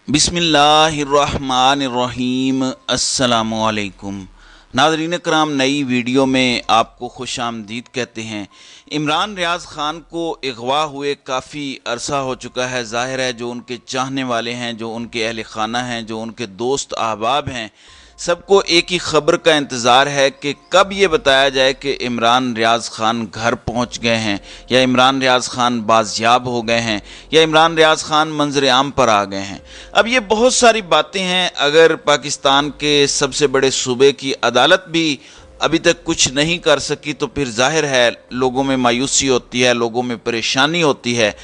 बिस्मिल्लाहिर्रहमानिर्रहीम। अस्सलामुअलैकुम नाज़रीन कराम, नई वीडियो में आपको खुश आमदीद कहते हैं। इमरान रियाज़ ख़ान को अगवा हुए काफ़ी अरसा हो चुका है। ज़ाहिर है जो उनके चाहने वाले हैं, जो उनके अहल खाना हैं, जो उनके दोस्त अहबाब हैं, सबको एक ही ख़बर का इंतज़ार है कि कब ये बताया जाए कि इमरान रियाज़ ख़ान घर पहुंच गए हैं, या इमरान रियाज़ ख़ान बाज़याब हो गए हैं, या इमरान रियाज़ ख़ान मंजर आम पर आ गए हैं। अब ये बहुत सारी बातें हैं। अगर पाकिस्तान के सबसे बड़े सूबे की अदालत भी अभी तक कुछ नहीं कर सकी तो फिर जाहिर है लोगों में मायूसी होती है, लोगों में परेशानी होती है।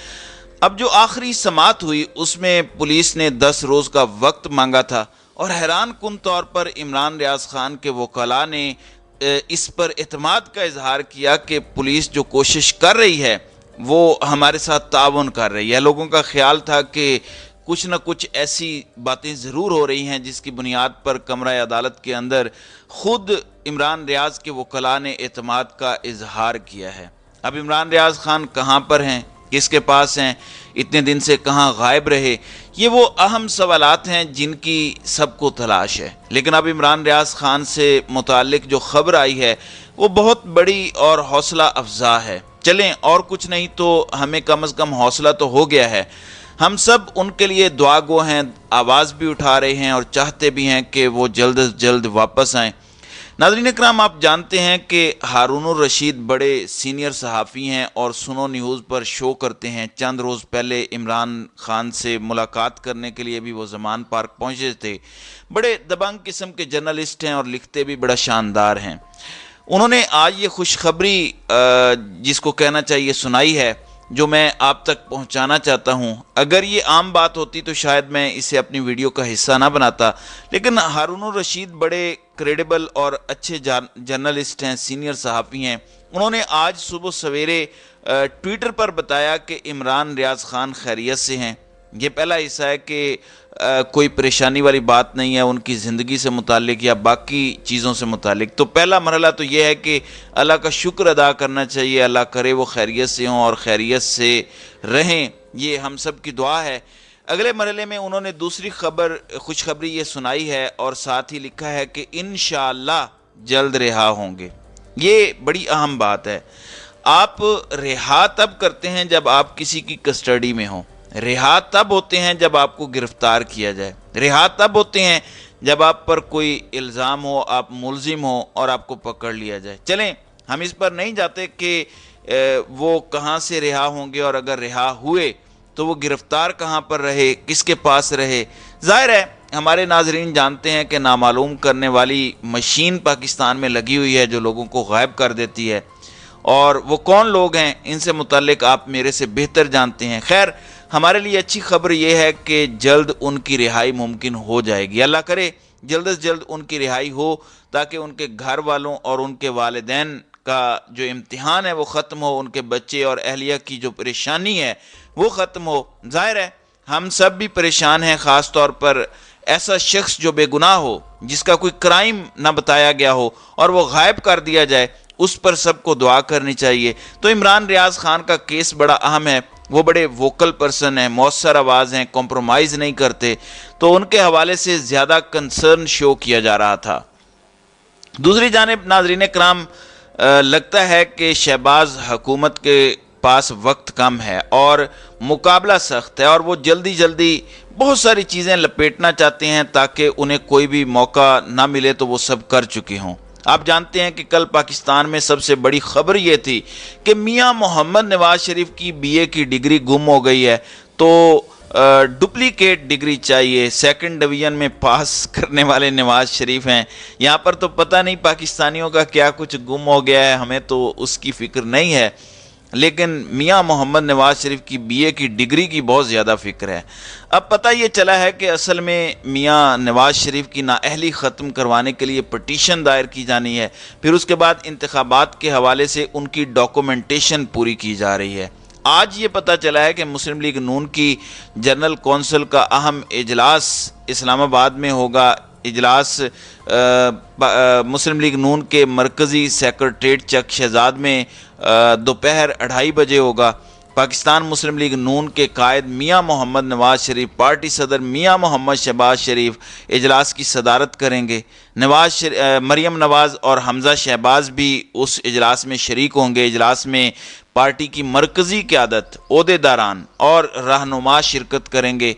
अब जो आखिरी समाअत हुई उसमें पुलिस ने 10 रोज़ का वक्त मांगा था, और हैरान कुन तौर पर इमरान रियाज़ ख़ान के वकला ने इस पर एतमाद का इजहार किया कि पुलिस जो कोशिश कर रही है वो हमारे साथ ताउन कर रही है। लोगों का ख्याल था कि कुछ न कुछ ऐसी बातें ज़रूर हो रही हैं जिसकी बुनियाद पर कमरा अदालत के अंदर ख़ुद इमरान रियाज़ के वकला ने एतमाद का इजहार किया है। अब इमरान रियाज़ ख़ान कहाँ पर हैं, किसके पास हैं, इतने दिन से कहाँ गायब रहे, ये वो अहम सवालात हैं जिनकी सबको तलाश है। लेकिन अब इमरान रियाज़ ख़ान से मुताल्लिक जो ख़बर आई है वो बहुत बड़ी और हौसला अफजा है। चलें, और कुछ नहीं तो हमें कम अज़ कम हौसला तो हो गया है। हम सब उनके लिए दुआ गो हैं, आवाज़ भी उठा रहे हैं और चाहते भी हैं कि वो जल्द से जल्द वापस आएँ। नाज़रीन इकराम, आप जानते हैं कि हारून रशीद बड़े सीनियर सहाफ़ी हैं और सुनो न्यूज़ पर शो करते हैं। चंद रोज़ पहले इमरान ख़ान से मुलाकात करने के लिए भी वो ज़मान पार्क पहुँचे थे। बड़े दबंग किस्म के जर्नलिस्ट हैं और लिखते भी बड़ा शानदार हैं। उन्होंने आज ये खुशखबरी जिसको कहना चाहिए सुनाई है, जो मैं आप तक पहुंचाना चाहता हूं। अगर ये आम बात होती तो शायद मैं इसे अपनी वीडियो का हिस्सा ना बनाता, लेकिन हारून रशीद बड़े क्रेडिबल और अच्छे जर्नलिस्ट हैं, सीनियर सहाफ़ी हैं। उन्होंने आज सुबह सवेरे ट्विटर पर बताया कि इमरान रियाज़ ख़ान खैरियत से हैं। ये पहला हिस्सा है कि कोई परेशानी वाली बात नहीं है उनकी ज़िंदगी से मुतालिक या बाकी चीज़ों से मुतालिक। तो पहला मरहला तो ये है कि अल्लाह का शुक्र अदा करना चाहिए, अल्लाह करे वो खैरियत से हों और खैरियत से रहें, ये हम सब की दुआ है। अगले मरहले में उन्होंने दूसरी खुशखबरी ये सुनाई है और साथ ही लिखा है कि इंशाअल्लाह जल्द रिहा होंगे। ये बड़ी अहम बात है। आप रिहा तब करते हैं जब आप किसी की कस्टडी में हों, रिहा तब होते हैं जब आपको गिरफ्तार किया जाए, रिहा तब होते हैं जब आप पर कोई इल्ज़ाम हो, आप मुलजिम हो और आपको पकड़ लिया जाए। चलें, हम इस पर नहीं जाते कि वो कहाँ से रिहा होंगे, और अगर रिहा हुए तो वो गिरफ्तार कहाँ पर रहे, किसके पास रहे। ज़ाहिर है हमारे नाजरीन जानते हैं कि नामालूम करने वाली मशीन पाकिस्तान में लगी हुई है जो लोगों को गायब कर देती है, और वो कौन लोग हैं इनसे मुताल्लिक आप मेरे से बेहतर जानते हैं। खैर, हमारे लिए अच्छी खबर यह है कि जल्द उनकी रिहाई मुमकिन हो जाएगी। अल्लाह करे जल्द से जल्द उनकी रिहाई हो, ताकि उनके घर वालों और उनके वालिदैन का जो इम्तिहान है वो ख़त्म हो, उनके बच्चे और अहलिया की जो परेशानी है वो ख़त्म हो। ज़ाहिर है हम सब भी परेशान हैं, ख़ास तौर पर ऐसा शख्स जो बेगुनाह हो, जिसका कोई क्राइम ना बताया गया हो और वो गायब कर दिया जाए, उस पर सबको दुआ करनी चाहिए। तो इमरान रियाज़ ख़ान का केस बड़ा अहम है। वो बड़े वोकल पर्सन हैं, मौसर आवाज़ हैं, कॉम्प्रोमाइज़ नहीं करते, तो उनके हवाले से ज़्यादा कंसर्न शो किया जा रहा था। दूसरी जानिब नाज़रीन कराम, लगता है कि शहबाज हुकूमत के पास वक्त कम है और मुकाबला सख्त है, और वो जल्दी जल्दी बहुत सारी चीज़ें लपेटना चाहते हैं ताकि उन्हें कोई भी मौका ना मिले तो वो सब कर चुके हों। आप जानते हैं कि कल पाकिस्तान में सबसे बड़ी खबर ये थी कि मियां मोहम्मद नवाज शरीफ की बीए की डिग्री गुम हो गई है, तो डुप्लीकेट डिग्री चाहिए। सेकंड डिवीज़न में पास करने वाले नवाज शरीफ हैं। यहाँ पर तो पता नहीं पाकिस्तानियों का क्या कुछ गुम हो गया है, हमें तो उसकी फ़िक्र नहीं है, लेकिन मियां मोहम्मद नवाज शरीफ की बीए की डिग्री की बहुत ज़्यादा फ़िक्र है। अब पता ये चला है कि असल में मियां नवाज शरीफ की नाअहली ख़त्म करवाने के लिए पटिशन दायर की जानी है, फिर उसके बाद इंतखाबात के हवाले से उनकी डॉक्यूमेंटेशन पूरी की जा रही है। आज ये पता चला है कि मुस्लिम लीग नून की जनरल कौंसिल का अहम इजलास इस्लामाबाद में होगा। इजलास मुस्लिम लीग नून के मरकज़ी सेक्रेटरीट चक शहजाद में दोपहर 2:30 बजे होगा। पाकिस्तान मुस्लिम लीग नून के कायद मियां मोहम्मद नवाज शरीफ, पार्टी सदर मियां मोहम्मद शहबाज शरीफ इजलास की सदारत करेंगे। मरियम नवाज और हमजा शहबाज भी उस इजलास में शरीक होंगे। इजलास में पार्टी की मरकज़ी क़यादत, ओहदेदारान और रहनुमा शिरकत करेंगे।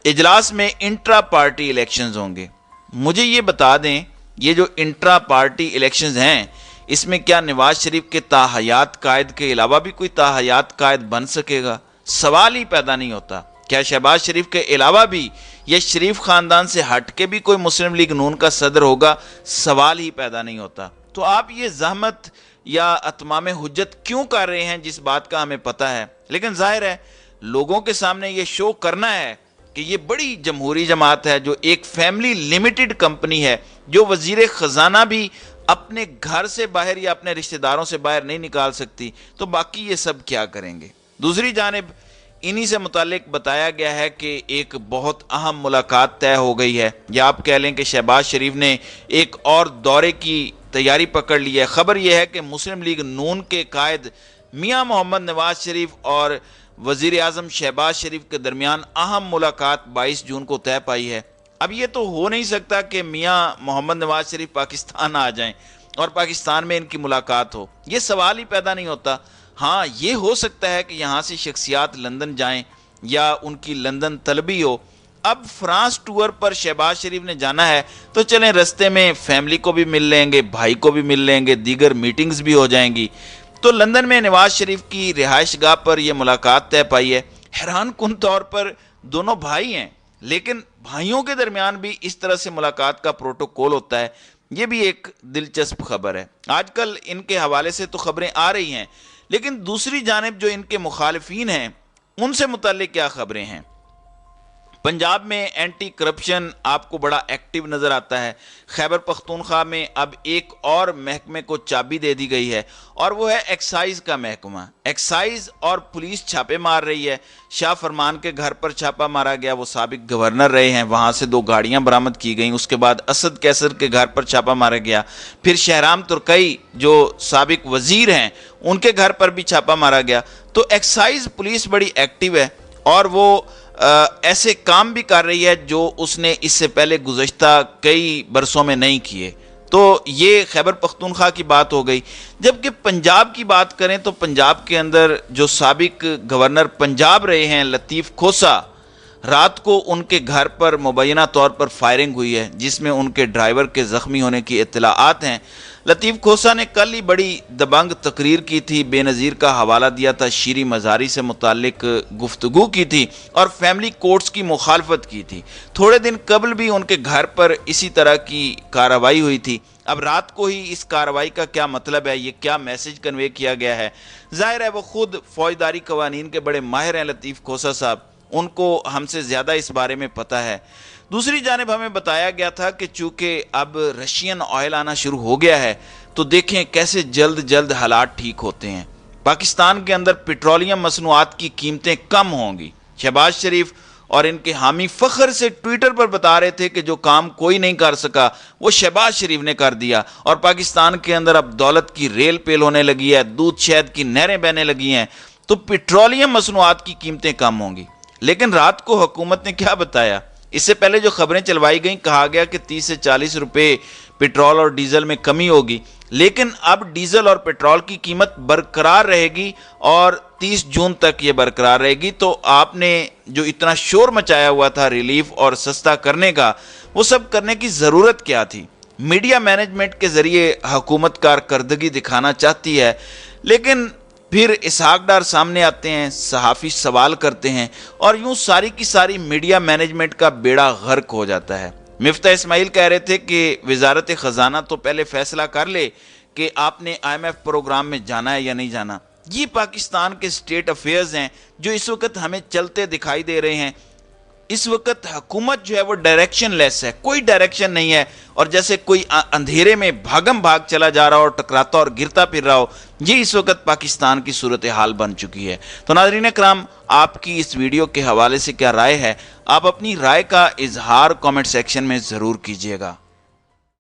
इजलास में इंट्रा पार्टी इलेक्शंस होंगे। मुझे ये बता दें, ये जो इंट्रा पार्टी इलेक्शंस हैं, इसमें क्या नवाज शरीफ के ताहयात कायद के अलावा भी कोई ताहयात कायद बन सकेगा? सवाल ही पैदा नहीं होता। क्या शहबाज शरीफ के अलावा भी या शरीफ ख़ानदान से हट के भी कोई मुस्लिम लीग नून का सदर होगा? सवाल ही पैदा नहीं होता। तो आप ये ज़हमत या अतमाम हुज्जत क्यों कर रहे हैं, जिस बात का हमें पता है, लेकिन जाहिर है लोगों के सामने ये शो करना है कि ये बड़ी जमहूरी जमात है, जो एक फैमिली लिमिटेड कंपनी है, जो वजीर ख़जाना भी अपने घर से बाहर या अपने रिश्तेदारों से बाहर नहीं निकाल सकती, तो बाकी ये सब क्या करेंगे? दूसरी जानिब इन्हीं से मुतालिक बताया गया है कि एक बहुत अहम मुलाकात तय हो गई है, या आप कह लें कि शहबाज शरीफ ने एक और दौरे की तैयारी पकड़ ली है। खबर यह है कि मुस्लिम लीग नून के कायद मियां मोहम्मद नवाज शरीफ और वजीर आज़म शहबाज शरीफ के दरमियान अहम मुलाकात 22 जून को तय पाई है। अब ये तो हो नहीं सकता कि मियां मोहम्मद नवाज शरीफ पाकिस्तान आ जाएं और पाकिस्तान में इनकी मुलाकात हो, ये सवाल ही पैदा नहीं होता। हाँ, ये हो सकता है कि यहाँ से शख्सियात लंदन जाएं या उनकी लंदन तलबी हो। अब फ्रांस टूर पर शहबाज शरीफ ने जाना है तो चलें, रस्ते में फैमिली को भी मिल लेंगे, भाई को भी मिल लेंगे, दीगर मीटिंग्स भी हो जाएंगी। तो लंदन में नवाज शरीफ की रिहाइश गाह पर यह मुलाकात तय पाई है। हैरान कुन तौर पर दोनों भाई हैं, लेकिन भाइयों के दरमियान भी इस तरह से मुलाकात का प्रोटोकॉल होता है। ये भी एक दिलचस्प खबर है। आजकल इनके हवाले से तो खबरें आ रही हैं, लेकिन दूसरी जानिब जो इनके मुखालिफिन हैं उनसे मुताल्लिक क्या खबरें हैं? पंजाब में एंटी करप्शन आपको बड़ा एक्टिव नज़र आता है। खैबर पख्तूनख्वा में अब एक और महकमे को चाबी दे दी गई है, और वो है एक्साइज का महकमा। एक्साइज और पुलिस छापे मार रही है। शाह फरमान के घर पर छापा मारा गया, वो साबिक गवर्नर रहे हैं, वहाँ से 2 गाड़ियाँ बरामद की गई। उसके बाद असद कैसर के घर पर छापा मारा गया। फिर शहराम तुर्कई जो साबिक वजीर हैं, उनके घर पर भी छापा मारा गया। तो एक्साइज पुलिस बड़ी एक्टिव है, और वो ऐसे काम भी कर रही है जो उसने इससे पहले गुज़श्ता कई बरसों में नहीं किए। तो ये खैबर पख्तूनख्वा की बात हो गई। जबकि पंजाब की बात करें तो पंजाब के अंदर जो साबिक गवर्नर पंजाब रहे हैं लतीफ़ खोसा, रात को उनके घर पर मुबैना तौर पर फायरिंग हुई है, जिसमें उनके ड्राइवर के ज़ख्मी होने की इत्तलाआत हैं। लतीफ़ खोसा ने कल ही बड़ी दबंग तकरीर की थी, बेनज़ीर का हवाला दिया था, शीरी मज़ारी से मुतालिक गुफ्तगू की थी और फैमिली कोर्ट्स की मुखालफत की थी। थोड़े दिन कबल भी उनके घर पर इसी तरह की कार्रवाई हुई थी। अब रात को ही इस कार्रवाई का क्या मतलब है, ये क्या मैसेज कन्वे किया गया है? ज़ाहिर है वो खुद फ़ौजदारी कवानीन के बड़े माहिर हैं लतीफ़ खोसा साहब, उनको हमसे ज़्यादा इस बारे में पता है। दूसरी जानिब हमें बताया गया था कि चूँकि अब रशियन ऑयल आना शुरू हो गया है, तो देखें कैसे जल्द जल्द हालात ठीक होते हैं। पाकिस्तान के अंदर पेट्रोलियम मसनूआत की कीमतें कम होंगी। शहबाज शरीफ और इनके हामी फ़ख्र से ट्विटर पर बता रहे थे कि जो काम कोई नहीं कर सका वो शहबाज शरीफ ने कर दिया, और पाकिस्तान के अंदर अब दौलत की रेल पेल होने लगी है, दूध शहद की नहरें बहने लगी हैं, तो पेट्रोलियम मसनूआत की कीमतें कम होंगी। लेकिन रात को हुकूमत ने क्या बताया? इससे पहले जो खबरें चलवाई गई, कहा गया कि 30 से 40 रुपए पेट्रोल और डीजल में कमी होगी, लेकिन अब डीजल और पेट्रोल की कीमत बरकरार रहेगी और 30 जून तक ये बरकरार रहेगी। तो आपने जो इतना शोर मचाया हुआ था रिलीफ और सस्ता करने का, वो सब करने की ज़रूरत क्या थी? मीडिया मैनेजमेंट के ज़रिए हुकूमत कारकर्दगी दिखाना चाहती है, लेकिन फिर इसहाक डार सामने आते हैं, सहाफ़ी सवाल करते हैं, और यूं सारी की सारी मीडिया मैनेजमेंट का बेड़ा गर्क हो जाता है। मिफ्ता इस्माइल कह रहे थे कि वजारत ख़जाना तो पहले फैसला कर ले कि आपने IMF प्रोग्राम में जाना है या नहीं जाना। ये पाकिस्तान के स्टेट अफेयर्स हैं जो इस वक्त हमें चलते दिखाई दे रहे हैं। इस वक्त हुकूमत जो है वो डायरेक्शन लेस है, कोई डायरेक्शन नहीं है, और जैसे कोई अंधेरे में भागम भाग चला जा रहा हो, टकराता और गिरता फिर रहा हो। ये इस वक्त पाकिस्तान की सूरत हाल बन चुकी है। तो नाज़रीन कराम, आपकी इस वीडियो के हवाले से क्या राय है? आप अपनी राय का इजहार कमेंट सेक्शन में ज़रूर कीजिएगा।